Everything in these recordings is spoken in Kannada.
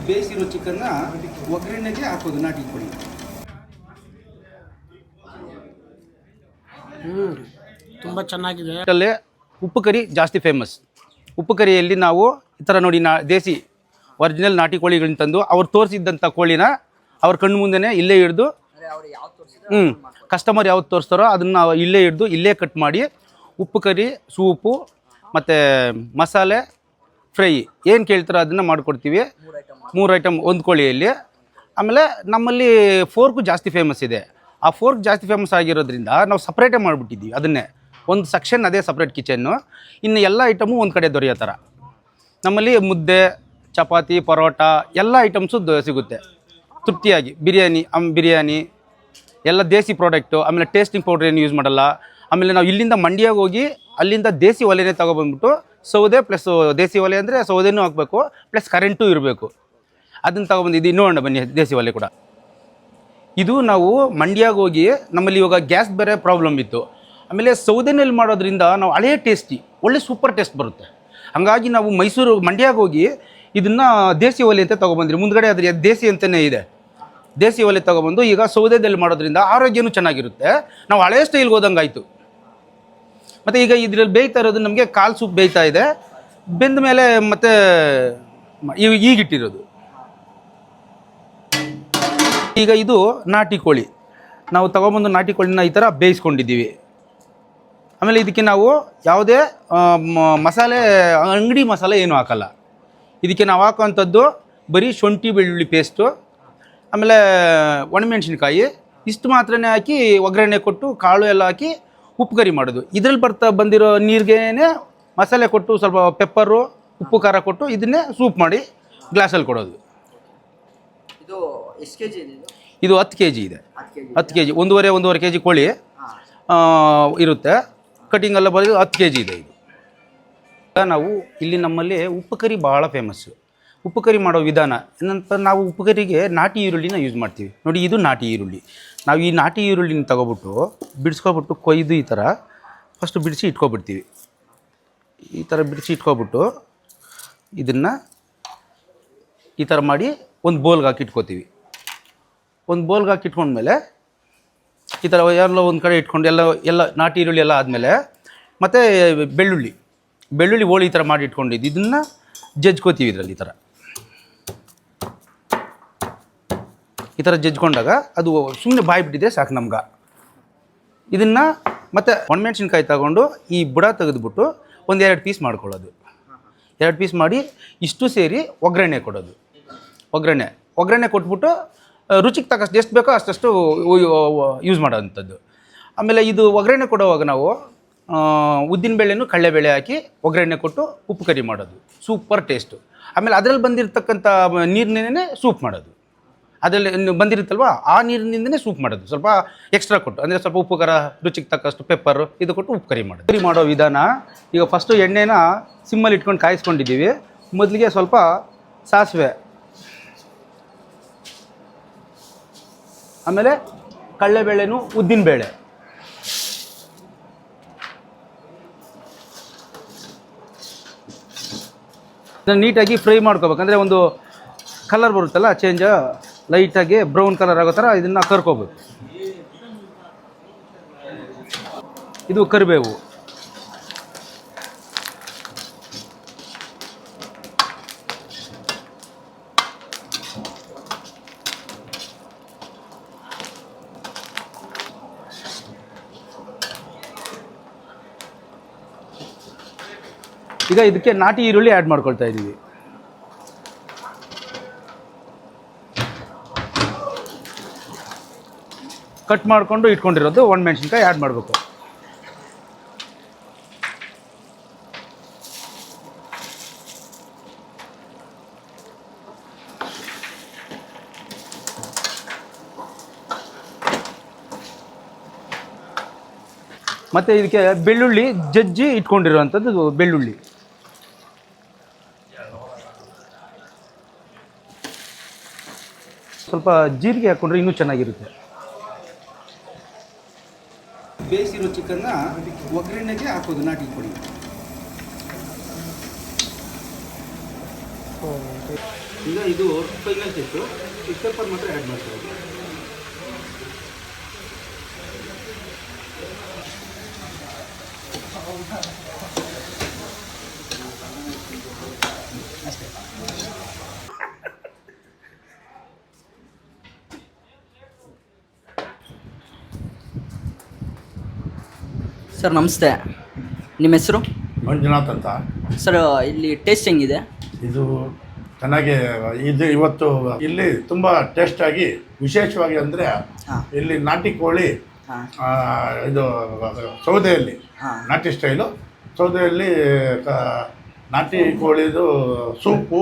ಬೇಯಿಸಿರೋ ಚಿಕನ್ನ ಒಗ್ಗರಣೆಗೆ ಹಾಕೋದು ನಾಟಿ ಕೋಳಿ. ತುಂಬ ಚೆನ್ನಾಗಿದೆ. ಅಲ್ಲೇ ಉಪ್ಪು ಕರಿ ಜಾಸ್ತಿ ಫೇಮಸ್. ಉಪ್ಪು ಕರಿಯಲ್ಲಿ ನಾವು ಈ ಥರ ನೋಡಿ ದೇಸಿ ಒರಿಜಿನಲ್ ನಾಟಿ ಕೋಳಿಗಳನ್ನ ತಂದು ಅವ್ರು ತೋರಿಸಿದ್ದಂಥ ಕೋಳಿನ ಅವ್ರ ಕಣ್ಣು ಮುಂದೆನೇ ಇಲ್ಲೇ ಹಿಡ್ದು ಕಸ್ಟಮರ್ ಯಾವ್ದು ತೋರಿಸ್ತಾರೋ ಅದನ್ನು ಇಲ್ಲೇ ಹಿಡ್ದು ಇಲ್ಲೇ ಕಟ್ ಮಾಡಿ ಉಪ್ಪು ಕರಿ, ಸೂಪು ಮತ್ತು ಮಸಾಲೆ ಫ್ರೈ ಏನು ಕೇಳ್ತಾರೋ ಅದನ್ನು ಮಾಡಿಕೊಡ್ತೀವಿ. 3 ಐಟಮ್ ಒಂದು ಕೋಳಿಯಲ್ಲಿ. ಆಮೇಲೆ ನಮ್ಮಲ್ಲಿ ಫೋರ್ಕು ಜಾಸ್ತಿ ಫೇಮಸ್ ಇದೆ. ಆ ಫೋರ್ಕ್ ಜಾಸ್ತಿ ಫೇಮಸ್ ಆಗಿರೋದ್ರಿಂದ ನಾವು ಸಪ್ರೇಟೇ ಮಾಡಿಬಿಟ್ಟಿದ್ದೀವಿ. ಅದನ್ನೇ ಒಂದು ಸೆಕ್ಷನ್, ಅದೇ ಸಪ್ರೇಟ್ ಕಿಚನ್ನು. ಇನ್ನು ಎಲ್ಲ ಐಟಮು ಒಂದು ಕಡೆ ದೊರೆಯೋ ಥರ ನಮ್ಮಲ್ಲಿ ಮುದ್ದೆ, ಚಪಾತಿ, ಪರೋಟ ಎಲ್ಲ ಐಟಮ್ಸು ಸಿಗುತ್ತೆ ತೃಪ್ತಿಯಾಗಿ. ಬಿರಿಯಾನಿ ಎಲ್ಲ ದೇಸಿ ಪ್ರಾಡಕ್ಟು. ಆಮೇಲೆ ಟೇಸ್ಟಿಂಗ್ ಪೌಡ್ರ್ ಏನು ಯೂಸ್ ಮಾಡಲ್ಲ. ಆಮೇಲೆ ನಾವು ಇಲ್ಲಿಂದ ಮಂಡ್ಯಾಗೆ ಹೋಗಿ ಅಲ್ಲಿಂದ ದೇಸಿ ಒಲೆನೇ ತೊಗೊಬಂದ್ಬಿಟ್ಟು ಸೌದೆ ಪ್ಲಸ್ ದೇಸಿ ಒಲೆ ಅಂದರೆ ಸೌದೆನೂ ಹಾಕಬೇಕು, ಪ್ಲಸ್ ಕರೆಂಟು ಇರಬೇಕು. ಅದನ್ನು ತೊಗೊಬಂದಿದ್ದು ನೋಡೋಣ ಬನ್ನಿ. ದೇಸಿ ಒಲೆ ಕೂಡ ಇದು ನಾವು ಮಂಡ್ಯಾಗೆ ಹೋಗಿ, ನಮ್ಮಲ್ಲಿ ಇವಾಗ ಗ್ಯಾಸ್ ಬೇರೆ ಪ್ರಾಬ್ಲಮ್ ಇತ್ತು. ಆಮೇಲೆ ಸೌದೆನಲ್ಲಿ ಮಾಡೋದ್ರಿಂದ ನಾವು ಹಳೆಯ ಟೇಸ್ಟಿ ಒಳ್ಳೆ ಸೂಪರ್ ಟೇಸ್ಟ್ ಬರುತ್ತೆ. ಹಾಗಾಗಿ ನಾವು ಮಂಡ್ಯಾಗೆ ಹೋಗಿ ಇದನ್ನು ದೇಸಿ ಒಲೆ ಅಂತ ತೊಗೊಬಂದ್ರಿ. ಮುಂದ್ಗಡೆ ಅದ್ರ ದೇಸಿ ಅಂತಲೇ ಇದೆ. ದೇಸಿ ಒಲೆ ತೊಗೊಬಂದು ಈಗ ಸೌದೆದಲ್ಲಿ ಮಾಡೋದ್ರಿಂದ ಆರೋಗ್ಯನೂ ಚೆನ್ನಾಗಿರುತ್ತೆ. ನಾವು ಹಳೆಯ ಸ್ಟೈಲ್ಗೆ ಹೋದಂಗೆ ಆಯಿತು. ಮತ್ತು ಈಗ ಇದರಲ್ಲಿ ಬೇಯ್ತಾ ಇರೋದು ನಮಗೆ ಕಾಲು ಸೂಪ್ ಬೇಯ್ತಾ ಇದೆ. ಬೆಂದ ಮೇಲೆ ಮತ್ತು ಈಗಿಟ್ಟಿರೋದು. ಈಗ ಇದು ನಾಟಿ ಕೋಳಿ. ನಾವು ತೊಗೊಬಂದು ನಾಟಿ ಕೋಳಿನ ಈ ಥರ ಬೇಯಿಸ್ಕೊಂಡಿದ್ದೀವಿ. ಆಮೇಲೆ ಇದಕ್ಕೆ ನಾವು ಯಾವುದೇ ಮಸಾಲೆ, ಅಂಗಡಿ ಮಸಾಲೆ ಏನೂ ಹಾಕಲ್ಲ. ಇದಕ್ಕೆ ನಾವು ಹಾಕೋವಂಥದ್ದು ಬರೀ ಶುಂಠಿ ಬೆಳ್ಳುಳ್ಳಿ ಪೇಸ್ಟು, ಆಮೇಲೆ ಒಣಮೆಣ್ಸಿನ್ಕಾಯಿ ಇಷ್ಟು ಮಾತ್ರನೇ ಹಾಕಿ ಒಗ್ಗರಣೆ ಕೊಟ್ಟು ಕಾಳು ಎಲ್ಲ ಹಾಕಿ ಉಪ್ಪು ಕರಿ ಮಾಡೋದು. ಇದರಲ್ಲಿ ಬಂದಿರೋ ನೀರಿಗೇ ಮಸಾಲೆ ಕೊಟ್ಟು ಸ್ವಲ್ಪ ಪೆಪ್ಪರು, ಉಪ್ಪು, ಖಾರ ಕೊಟ್ಟು ಇದನ್ನೇ ಸೂಪ್ ಮಾಡಿ ಗ್ಲಾಸಲ್ಲಿ ಕೊಡೋದು. ಇದು ಎಷ್ಟು ಕೆ ಜಿ ಇದೆ? ಇದು 10 kg ಇದೆ. 10 kg, 1.5 kg ಕೋಳಿ ಇರುತ್ತೆ. ಕಟಿಂಗ್ ಎಲ್ಲ ಬರೋದು 10 kg ಇದೆ. ಇದು ನಾವು ಇಲ್ಲಿ ನಮ್ಮಲ್ಲಿ ಉಪ್ಪು ಕರಿ ಭಾಳ ಫೇಮಸ್ಸು. ಉಪ್ಪು ಕರಿ ಮಾಡೋ ವಿಧಾನ ಏನಂತ, ನಾವು ಉಪ್ಪು ಕರಿಗೆ ನಾಟಿ ಈರುಳ್ಳಿನ ಯೂಸ್ ಮಾಡ್ತೀವಿ ನೋಡಿ. ಇದು ನಾಟಿ ಈರುಳ್ಳಿ. ನಾವು ಈ ನಾಟಿ ಈರುಳ್ಳಿನ ತಗೊಬಿಟ್ಟು ಬಿಡಿಸ್ಕೊಬಿಟ್ಟು ಕೊಯ್ದು ಈ ಥರ ಫಸ್ಟ್ ಬಿಡಿಸಿ ಇಟ್ಕೊಬಿಡ್ತೀವಿ. ಈ ಥರ ಬಿಡಿಸಿ ಇಟ್ಕೊಬಿಟ್ಟು ಇದನ್ನು ಈ ಥರ ಮಾಡಿ ಒಂದು ಬೋಲ್ಗೆ ಹಾಕಿ ಇಟ್ಕೊತೀವಿ. ಒಂದು ಬೋಲ್ಗೆ ಹಾಕಿ ಇಟ್ಕೊಂಡ್ಮೇಲೆ ಈ ಥರ ಎಲ್ಲ ಒಂದು ಕಡೆ ಇಟ್ಕೊಂಡು ಎಲ್ಲ ನಾಟಿ ಈರುಳ್ಳಿ ಎಲ್ಲ ಆದಮೇಲೆ ಮತ್ತು ಬೆಳ್ಳುಳ್ಳಿ ಹೋಳಿ ಈ ಥರ ಮಾಡಿ ಇಟ್ಕೊಂಡಿದ್ದು ಇದನ್ನು ಜಜ್ಕೋತೀವಿ. ಇದರಲ್ಲಿ ಈ ಥರ ಜಜ್ಕೊಂಡಾಗ ಅದು ಸುಮ್ಮನೆ ಬಾಯಿ ಬಿಟ್ಟಿದೆ ಸಾಕು ನಮ್ಗೆ. ಇದನ್ನು ಮತ್ತು ಒಣಮೆಣ್ಸಿನ್ಕಾಯಿ ತಗೊಂಡು ಈ ಬುಡ ತೆಗೆದುಬಿಟ್ಟು ಒಂದು 2 ಪೀಸ್ ಮಾಡ್ಕೊಳ್ಳೋದು. 2 ಪೀಸ್ ಮಾಡಿ ಇಷ್ಟು ಸೇರಿ ಒಗ್ಗರಣೆ ಕೊಡೋದು. ಒಗ್ಗರಣೆ ಕೊಟ್ಬಿಟ್ಟು ರುಚಿಗೆ ತಕ್ಕಷ್ಟು ಎಷ್ಟು ಬೇಕೋ ಅಷ್ಟು ಯೂಸ್ ಮಾಡೋವಂಥದ್ದು. ಆಮೇಲೆ ಇದು ಒಗ್ಗರಣೆ ಕೊಡುವಾಗ ನಾವು ಉದ್ದಿನಬೇಳೆನೂ ಕಡಲೆಬೇಳೆ ಹಾಕಿ ಒಗ್ಗರಣೆ ಕೊಟ್ಟು ಉಪ್ಪು ಕರಿ ಮಾಡೋದು. Super taste. ಆಮೇಲೆ ಅದರಲ್ಲಿ ಬಂದಿರತಕ್ಕಂಥ ನೀರಿನೇ ಸೂಪ್ ಮಾಡೋದು. ಅದರಲ್ಲಿ ಬಂದಿರುತ್ತಲ್ವ ಆ ನೀರಿನಿಂದನೇ ಸೂಪ್ ಮಾಡೋದು. ಸ್ವಲ್ಪ ಎಕ್ಸ್ಟ್ರಾ ಕೊಟ್ಟು, ಅಂದರೆ ಸ್ವಲ್ಪ ಉಪ್ಪು ಖಾರ, ರುಚಿಗೆ ತಕ್ಕಷ್ಟು ಪೆಪ್ಪರು ಇದು ಕೊಟ್ಟು ಉಪ್ಪು ಕರಿ ಮಾಡೋದು. ಕರಿ ಮಾಡೋ ವಿಧಾನ, ಈಗ ಫಸ್ಟು ಎಣ್ಣೆನ ಸಿಮ್ಮಲ್ಲಿ ಇಟ್ಕೊಂಡು ಕಾಯಿಸ್ಕೊಂಡಿದ್ದೀವಿ. ಮೊದಲಿಗೆ ಸ್ವಲ್ಪ ಸಾಸಿವೆ, ಆಮೇಲೆ ಕಡಲೆಬೇಳೆನೂ ಉದ್ದಿನಬೇಳೆ, ಇದನ್ನು ನೀಟಾಗಿ ಫ್ರೈ ಮಾಡ್ಕೋಬೇಕಂದ್ರೆ ಒಂದು ಕಲರ್ ಬರುತ್ತಲ್ಲ ಚೇಂಜ್, ಲೈಟಾಗಿ ಬ್ರೌನ್ ಕಲರ್ ಆಗೋ ಥರ ಇದನ್ನು ಕರ್ಕೋಬೇಕು. ಇದು ಕರಿಬೇವು, ಈಗ ಇದಕ್ಕೆ ನಾಟಿ ಈರುಳ್ಳಿ ಆ್ಯಡ್ ಮಾಡ್ಕೊಳ್ತಾ ಇದ್ದೀವಿ. ಕಟ್ ಮಾಡಿಕೊಂಡು ಇಟ್ಕೊಂಡಿರೋದು ಒಣಮೆಣ್ಸಿನ್ಕಾಯಿ ಆ್ಯಡ್ ಮಾಡಬೇಕು. ಮತ್ತು ಇದಕ್ಕೆ ಬೆಳ್ಳುಳ್ಳಿ ಜಜ್ಜಿ ಇಟ್ಕೊಂಡಿರೋವಂಥದ್ದು ಬೆಳ್ಳುಳ್ಳಿ, ಸ್ವಲ್ಪ ಜೀರಿಗೆ ಹಾಕ್ಕೊಂಡ್ರೆ ಇನ್ನೂ ಚೆನ್ನಾಗಿರುತ್ತೆ. ಬೇಯಿಸಿರೋ ಚಿಕನ್ನ ಒಗ್ಗರಣೆಗೆ ಹಾಕೋದು ನಾಟಿ ಕೋಳಿ. ಈಗ ಇದು ಫೈನಲ್ ಟೆಸ್ಟು ಈ ಪೇಪರ್ ಮಾತ್ರ ಆ್ಯಡ್ ಮಾಡ್ತಾ ಇದ್ದೀವಿ. ಸರ್ ನಮಸ್ತೆ, ನಿಮ್ಮ ಹೆಸರು? ಮಂಜುನಾಥ್ ಅಂತ. ಸರ್ ಇಲ್ಲಿ ಟೇಸ್ಟ್ ಹೆಂಗಿದೆ? ಇದು ಚೆನ್ನಾಗಿ ಇದು ಇವತ್ತು ಇಲ್ಲಿ ತುಂಬ ಟೇಸ್ಟಾಗಿ ವಿಶೇಷವಾಗಿ ಅಂದರೆ ಇಲ್ಲಿ ನಾಟಿ ಕೋಳಿ ಇದು ಸೌದೆಯಲ್ಲಿ ನಾಟಿ ಸ್ಟೈಲು ಸೌದೆಯಲ್ಲಿ ನಾಟಿ ಕೋಳಿದು ಸೂಪು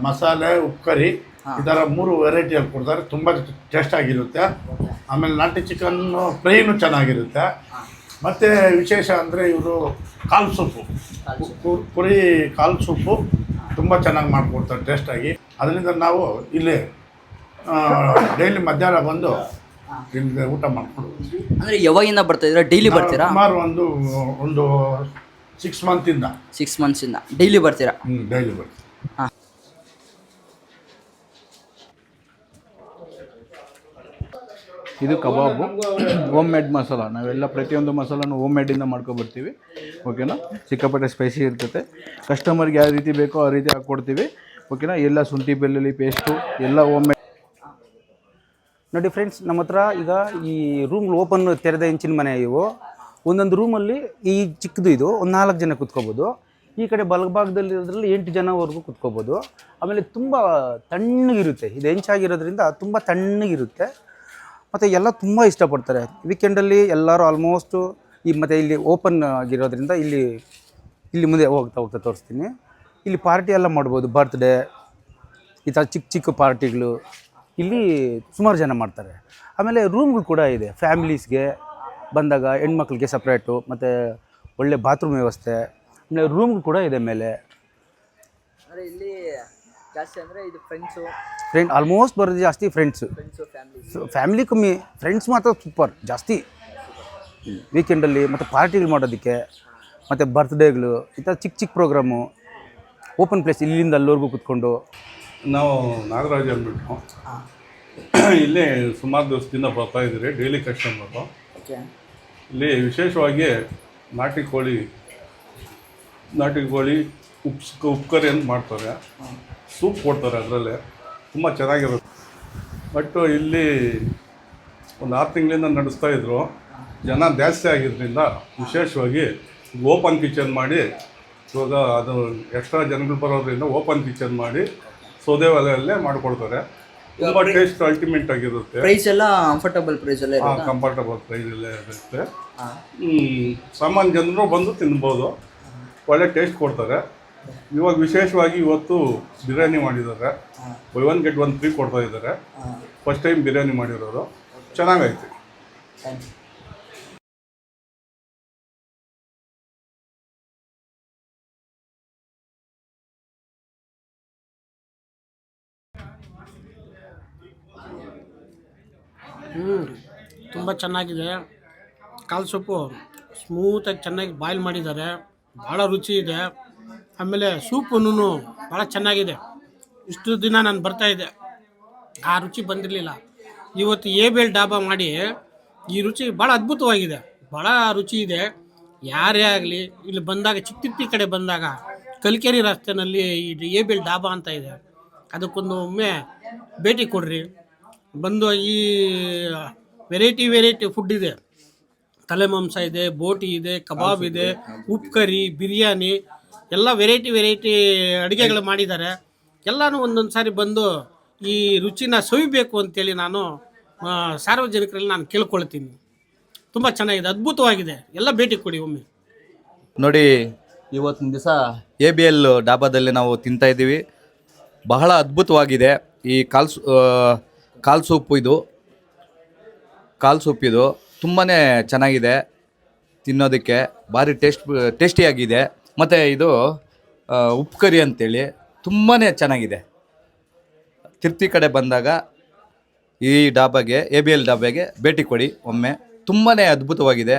ಮಸಾಲೆ ಉಪ್ಪುಕರಿ ಈ ಥರ 3 ವೆರೈಟಿಯಲ್ಲಿ ಕೊಡ್ತಾರೆ. ತುಂಬ ಟೇಸ್ಟಾಗಿರುತ್ತೆ. ಆಮೇಲೆ ನಾಟಿ ಚಿಕನ್ನು ಫ್ರೈನು ಚೆನ್ನಾಗಿರುತ್ತೆ. ಮತ್ತು ವಿಶೇಷ ಅಂದರೆ ಇವರು ಕಾಲು ಸೂಪು ಕುರಿ ಕಾಲು ಸೂಪು ತುಂಬ ಚೆನ್ನಾಗಿ ಮಾಡಿಕೊಡ್ತಾರೆ ಟೇಸ್ಟಾಗಿ. ಅದರಿಂದ ನಾವು ಇಲ್ಲಿ ಡೈಲಿ ಮಧ್ಯಾಹ್ನ ಬಂದು ಇಲ್ಲಿ ಊಟ ಮಾಡಿಕೊಡ್ಬೋದು. ಅಂದರೆ ಯಾವಾಗಿಂದ ಬರ್ತಾಯಿದ್ದೀರಾ? ಡೈಲಿ ಬರ್ತೀರಾ? ಸುಮಾರು ಒಂದು 6 ಮಂತಿಂದ 6 ಮಂತ್ಸಿಂದ ಡೈಲಿ ಬರ್ತೀರಾ? ಡೈಲಿ ಬರ್ತೀವಿ. ಹಾಂ. ಇದು ಕಬಾಬು ಹೋಮ್ ಮೇಡ್ ಮಸಾಲ. ನಾವೆಲ್ಲ ಪ್ರತಿಯೊಂದು ಮಸಾಲನೂ ಹೋಮ್ ಮೇಡಿಂದ ಮಾಡ್ಕೊಬರ್ತೀವಿ. ಓಕೆನಾ. ಸಿಕ್ಕಾಪಟ್ಟೆ ಸ್ಪೈಸಿ ಇರ್ತದೆ. ಕಸ್ಟಮರ್ಗೆ ಯಾವ ರೀತಿ ಬೇಕೋ ಆ ರೀತಿ ಹಾಕ್ಕೊಡ್ತೀವಿ. ಓಕೆನಾ. ಎಲ್ಲ ಶುಂಠಿ ಬೆಳ್ಳುಳ್ಳಿ ಪೇಸ್ಟು ಎಲ್ಲ ಹೋಮ್ ಮೇಡ್. ನೋಡಿ ಫ್ರೆಂಡ್ಸ್, ನಮ್ಮ ಹತ್ರ ಈಗ ಈ ರೂಮ್ ಓಪನ್ ತೆರೆದ ಹೆಂಚಿನ ಮನೆ ಇವು. ಒಂದೊಂದು ರೂಮಲ್ಲಿ ಈ ಚಿಕ್ಕದು ಇದು ಒಂದು 4 ಜನ ಕುತ್ಕೋಬೋದು. ಈ ಕಡೆ ಬಲಭಾಗದಲ್ಲಿ ಇರೋದ್ರಲ್ಲಿ 8 ಜನವರೆಗೂ ಕುತ್ಕೋಬೋದು. ಆಮೇಲೆ ತುಂಬ ತಣ್ಣಗಿರುತ್ತೆ. ಇದು ಹೆಂಚಾಗಿರೋದ್ರಿಂದ ತುಂಬ ತಣ್ಣಗಿರುತ್ತೆ. ಮತ್ತು ಎಲ್ಲ ತುಂಬ ಇಷ್ಟಪಡ್ತಾರೆ. ವೀಕೆಂಡಲ್ಲಿ ಎಲ್ಲರೂ ಆಲ್ಮೋಸ್ಟು ಮತ್ತು ಇಲ್ಲಿ ಓಪನ್ ಆಗಿರೋದ್ರಿಂದ ಇಲ್ಲಿ ಮುಂದೆ ಹೋಗ್ತಾ ತೋರಿಸ್ತೀನಿ. ಇಲ್ಲಿ ಪಾರ್ಟಿ ಎಲ್ಲ ಮಾಡ್ಬೋದು. ಬರ್ತ್ಡೇ ಈ ಥರ ಚಿಕ್ಕ ಪಾರ್ಟಿಗಳು ಇಲ್ಲಿ ಸುಮಾರು ಜನ ಮಾಡ್ತಾರೆ. ಆಮೇಲೆ ರೂಮ್ಗಳು ಕೂಡ ಇದೆ. ಫ್ಯಾಮಿಲೀಸ್ಗೆ ಬಂದಾಗ ಹೆಣ್ಮಕ್ಳಿಗೆ ಸಪ್ರೇಟು, ಮತ್ತು ಒಳ್ಳೆ ಬಾತ್ರೂಮ್ ವ್ಯವಸ್ಥೆ, ಆಮೇಲೆ ರೂಮ್ಗಳು ಕೂಡ ಇದೆ ಮೇಲೆ. ಅಂದರೆ ಇಲ್ಲಿ ಜಾಸ್ತಿ ಅಂದರೆ ಇದು ಫ್ರೆಂಡ್ ಆಲ್ಮೋಸ್ಟ್ ಬರೋದು ಜಾಸ್ತಿ ಫ್ರೆಂಡ್ಸು. ಫ್ಯಾಮಿಲಿ ಕಮ್ಮಿ, ಫ್ರೆಂಡ್ಸ್ ಮಾತ್ರ ಸೂಪರ್ ಜಾಸ್ತಿ. ವೀಕೆಂಡಲ್ಲಿ ಮತ್ತು ಪಾರ್ಟಿಗಳು ಮಾಡೋದಕ್ಕೆ, ಮತ್ತು ಬರ್ತ್ಡೇಗಳು ಈ ಥರ ಚಿಕ್ಕ ಪ್ರೋಗ್ರಾಮು, ಓಪನ್ ಪ್ಲೇಸ್ ಇಲ್ಲಿಂದ ಅಲ್ಲಿವರೆಗೂ ಕೂತ್ಕೊಂಡು. ನಾವು ನಾಗರಾಜ್ ಅಂದ್ಬಿಟ್ಟು ಇಲ್ಲೇ ಸುಮಾರು ದಿವಸದಿಂದ ಬರ್ತಾಯಿದ್ದೀರಿ, ಡೈಲಿ ಕಸ್ಟಮರು. ಇಲ್ಲಿ ವಿಶೇಷವಾಗಿ ನಾಟಿ ಕೋಳಿ ಉಪ್ಪುಕರಿ ಅಂತ ಮಾಡ್ತಾರೆ. ಸೂಪ್ ಕೊಡ್ತಾರೆ, ಅದರಲ್ಲೇ ತುಂಬ ಚೆನ್ನಾಗಿರುತ್ತೆ. ಬಟ್ಟು ಇಲ್ಲಿ ಒಂದು 6 ತಿಂಗಳಿಂದ ನಡೆಸ್ತಾಯಿದ್ರು. ಜನ ಜಾಸ್ತಿ ಆಗಿದ್ದರಿಂದ ವಿಶೇಷವಾಗಿ ಓಪನ್ ಕಿಚನ್ ಮಾಡಿ, ಇವಾಗ ಅದು ಎಕ್ಸ್ಟ್ರಾ ಜನಗಳು ಬರೋದ್ರಿಂದ ಓಪನ್ ಕಿಚನ್ ಮಾಡಿ ಸೌದೆ ಒಲೆಯಲ್ಲೇ ಮಾಡಿಕೊಡ್ತಾರೆ. ತುಂಬ ಟೇಸ್ಟ್ ಅಲ್ಟಿಮೇಟ್ ಆಗಿರುತ್ತೆ. ಪ್ರೈಸ್ ಎಲ್ಲ ಕಂಫರ್ಟಬಲ್ ಪ್ರೈಸ್ ಎಲ್ಲ ಇರುತ್ತೆ. ಕಂಫರ್ಟಬಲ್ ಪ್ರೈಸಲ್ಲೇ ಇರುತ್ತೆ. ಸಾಮಾನ್ಯ ಜನರು ಬಂದು ತಿನ್ಬೋದು. ಒಳ್ಳೆ ಟೇಸ್ಟ್ ಕೊಡ್ತಾರೆ. ಇವಾಗ ವಿಶೇಷವಾಗಿ ಇವತ್ತು ಬಿರಿಯಾನಿ ಮಾಡಿದ್ದಾರೆ. ಬೈ 1 get 1 ಫ್ರೀ ಕೊಡ್ತಾ ಇದ್ದಾರೆ. ಫಸ್ಟ್ ಟೈಮ್ ಬಿರಿಯಾನಿ ಮಾಡಿರೋರು. ಚೆನ್ನಾಗೈತೆ. ತುಂಬ ಚೆನ್ನಾಗಿದೆ. ಕಾಲು ಸೊಪ್ಪು ಸ್ಮೂತಾಗಿ ಚೆನ್ನಾಗಿ ಬಾಯ್ಲ್ ಮಾಡಿದ್ದಾರೆ. ಭಾಳ ರುಚಿ ಇದೆ. ಆಮೇಲೆ ಸೂಪನ್ನು ಭಾಳ ಚೆನ್ನಾಗಿದೆ. ಇಷ್ಟು ದಿನ ನಾನು ಬರ್ತಾಯಿದ್ದೆ, ಆ ರುಚಿ ಬಂದಿರಲಿಲ್ಲ. ಇವತ್ತು ಬೇಲ್ ಡಾಬಾ ಮಾಡಿ ಈ ರುಚಿ ಭಾಳ ಅದ್ಭುತವಾಗಿದೆ. ಭಾಳ ರುಚಿ ಇದೆ. ಯಾರೇ ಆಗಲಿ ಇಲ್ಲಿ ಬಂದಾಗ, ಚಿಕ್ಕ ಕಡೆ ಬಂದಾಗ ಕಲ್ಕೆರೆ ರಸ್ತೆಯಲ್ಲಿ ಈ ಬೇಲ್ ಡಾಬಾ ಅಂತ ಇದೆ, ಅದಕ್ಕೊಂದು ಒಮ್ಮೆ ಭೇಟಿ ಕೊಡ್ರಿ. ಬಂದು ಈ ವೆರೈಟಿ ಫುಡ್ ಇದೆ. ತಲೆ ಮಾಂಸ ಇದೆ, ಬೋಟಿ ಇದೆ, ಕಬಾಬ್ ಇದೆ, ಉಪ್ಪುಕರಿ, ಬಿರಿಯಾನಿ ಎಲ್ಲ ವೆರೈಟಿ ಅಡುಗೆಗಳು ಮಾಡಿದ್ದಾರೆ. ಎಲ್ಲನೂ ಒಂದೊಂದು ಸಾರಿ ಬಂದು ಈ ರುಚಿನ ಸವಿಬೇಕು ಅಂತೇಳಿ ನಾನು ಸಾರ್ವಜನಿಕರಲ್ಲಿ ನಾನು ಕೇಳ್ಕೊಳ್ತೀನಿ. ತುಂಬ ಚೆನ್ನಾಗಿದೆ, ಅದ್ಭುತವಾಗಿದೆ. ಎಲ್ಲ ಭೇಟಿ ಕೊಡಿ ಒಮ್ಮೆ. ನೋಡಿ, ಇವತ್ತಿನ ದಿವಸ ABL ಡಾಬಾದಲ್ಲಿ ನಾವು ತಿಂತಾಯಿದ್ದೀವಿ. ಬಹಳ ಅದ್ಭುತವಾಗಿದೆ. ಈ ಕಾಲು ಸೂಪ್ ಇದು ತುಂಬಾ ಚೆನ್ನಾಗಿದೆ. ತಿನ್ನೋದಕ್ಕೆ ಭಾರಿ ಟೇಸ್ಟಿಯಾಗಿದೆ. ಮತ್ತು ಇದು ಉಪ್ಪುಕರಿ ಅಂತೇಳಿ ತುಂಬಾ ಚೆನ್ನಾಗಿದೆ. ತಿರ್ತಿ ಕಡೆ ಬಂದಾಗ ಈ ಡಾಬಾಗೆ, ABL ಡಾಬಾಗೆ ಭೇಟಿ ಕೊಡಿ ಒಮ್ಮೆ. ತುಂಬಾ ಅದ್ಭುತವಾಗಿದೆ.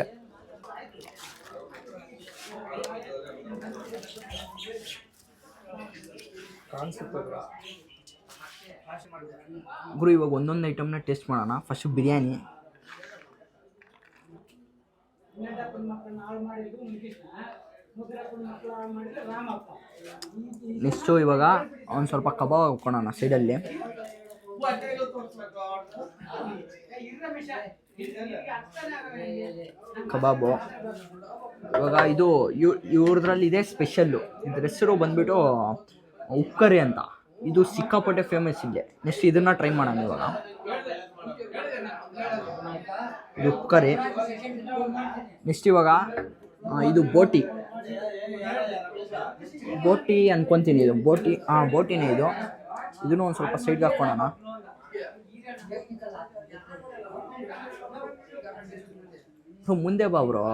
ಗುರು ಇವಾಗ ಒಂದೊಂದು ಐಟಮ್ನ ಟೇಸ್ಟ್ ಮಾಡೋಣ. ಫಸ್ಟ್ ಬಿರಿಯಾನಿ. ನೆಕ್ಸ್ಟು ಇವಾಗ ಒಂದು ಸ್ವಲ್ಪ ಕಬಾಬ್ ಹಾಕ್ಕೊಳ್ಳೋಣ ಸೈಡಲ್ಲಿ. ಕಬಾಬು ಇವಾಗ ಇದು ಇವ್ರದ್ರಲ್ಲಿ ಇದೆ ಸ್ಪೆಷಲ್ಲು. ಇದ್ರ ಹೆಸರು ಬಂದ್ಬಿಟ್ಟು ಉಪ್ಪು ಕರಿ ಅಂತ. ಇದು ಸಿಕ್ಕಾಪಟ್ಟೆ ಫೇಮಸ್ ಇದೆ. ನೆಕ್ಸ್ಟ್ ಇದನ್ನ ಟ್ರೈ ಮಾಡೋಣ ಇವಾಗ. ಇದು ಉಪ್ಪು ಕರಿ. ನೆಕ್ಸ್ಟ್ ಇವಾಗ ಇದು ಬೋಟಿ ಅನ್ಕೊತೀನಿ. ಇದು ಬೋಟಿನೇ ಇದು. ಇದನ್ನು ಒಂದು ಸ್ವಲ್ಪ ಸೈಡ್ಗೆ ಹಾಕ್ಕೊಳ್ಳೋಣ. ಮುಂದೆ ಬಾ ಬ್ರೋ.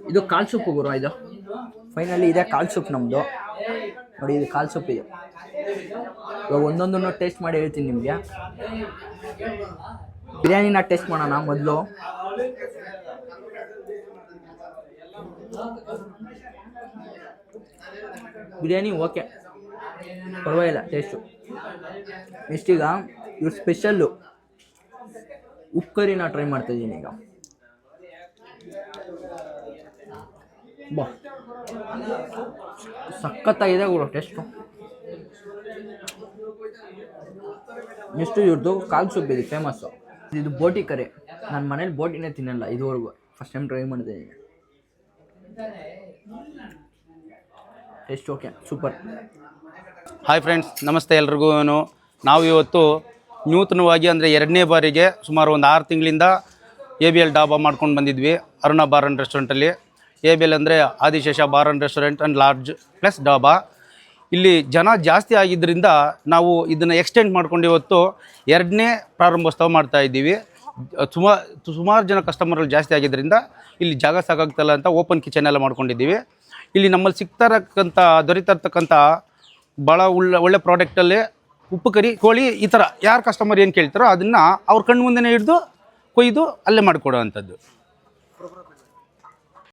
ಇದು ಕಾಲ್ ಸೂಪು ಗುರು. ಇದು ಫೈನಲಿ ಇದೆ ಕಾಲ್ ಸೂಪ್ ನಮ್ಮದು. ನೋಡಿ ಇದು ಕಾಲ್ ಸೂಪ್ ಇದೆ. ಇವಾಗ ಒಂದೊಂದನ್ನು ಟೇಸ್ಟ್ ಮಾಡಿ ಹೇಳ್ತೀನಿ ನಿಮಗೆ. ಬಿರಿಯಾನಿನ ಟೇಸ್ಟ್ ಮಾಡೋಣ ಮೊದಲು. ಬಿರಿಯಾನಿ ಓಕೆ, ಪರವಾಗಿಲ್ಲ ಟೇಸ್ಟು. ನೆಕ್ಸ್ಟ್ ಈಗ ಇವ್ರ ಸ್ಪೆಷಲ್ಲು ಉಪ್ಪು ಕರಿನ ಟ್ರೈ ಮಾಡ್ತಾಯಿದ್ದೀನಿ ಈಗ. ಬಾ, ಸಖತ್ತಾಗಿದೆ ಗುರು ಟೇಸ್ಟು. ನೆಕ್ಸ್ಟು ಇವ್ರದ್ದು ಕಾಲ್ ಸೂಪ್ ಇದೆ ಫೇಮಸ್ಸು. ಇದು ಬೋಟಿ ಕರಿ. ನನ್ನ ಮನೇಲಿ ಬೋಟಿನೇ ತಿನ್ನಲ್ಲ ಇದುವರೆಗೂ. ಫಸ್ಟ್ ಟೈಮ್ ಟ್ರೈ ಮಾಡ್ತಾಯಿದ್ದೀನಿ. Taste okay, super. Hi friends, ನಮಸ್ತೆ ಎಲ್ರಿಗೂ. ನಾವು ಇವತ್ತು ನೂತನವಾಗಿ ಅಂದರೆ 2ನೇ ಬಾರಿಗೆ ಸುಮಾರು ಒಂದು 6 ತಿಂಗಳಿಂದ ABL ಡಾಬಾ ಮಾಡ್ಕೊಂಡು ಬಂದಿದ್ವಿ. ಅರುಣ ಬಾರ್ ಆ್ಯಂಡ್ ರೆಸ್ಟೋರೆಂಟಲ್ಲಿ. ABL ಅಂದರೆ Adishesha bar and restaurant and lodge plus dhaba. ಇಲ್ಲಿ ಜನ ಜಾಸ್ತಿ ಆಗಿದ್ದರಿಂದ ನಾವು ಇದನ್ನು ಎಕ್ಸ್ಟೆಂಡ್ ಮಾಡ್ಕೊಂಡು ಇವತ್ತು 2ನೇ ಪ್ರಾರಂಭೋತ್ಸವ ಮಾಡ್ತಾಯಿದ್ದೀವಿ. ಸುಮಾರು ಜನ ಕಸ್ಟಮರ್ಗಳು ಜಾಸ್ತಿ ಆಗಿದ್ದರಿಂದ ಇಲ್ಲಿ ಜಾಗ ಸಾಕಾಗ್ತಲ್ಲ ಅಂತ ಓಪನ್ ಕಿಚನ್ ಎಲ್ಲ ಮಾಡ್ಕೊಂಡಿದ್ದೀವಿ. ಇಲ್ಲಿ ನಮ್ಮಲ್ಲಿ ದೊರೀತಿರ್ತಕ್ಕಂಥ ಭಾಳ ಒಳ್ಳೆ ಪ್ರಾಡಕ್ಟಲ್ಲಿ ಉಪ್ಪು ಕರಿ, ಕೋಳಿ, ಈ ಥರ ಯಾರು ಕಸ್ಟಮರ್ ಏನು ಕೇಳ್ತಾರೋ ಅದನ್ನು ಅವ್ರ ಕಣ್ಣು ಮುಂದೆನೇ ಹಿಡಿದು ಕೊಯ್ದು ಅಲ್ಲೇ ಮಾಡಿಕೊಡೋ ಅಂಥದ್ದು.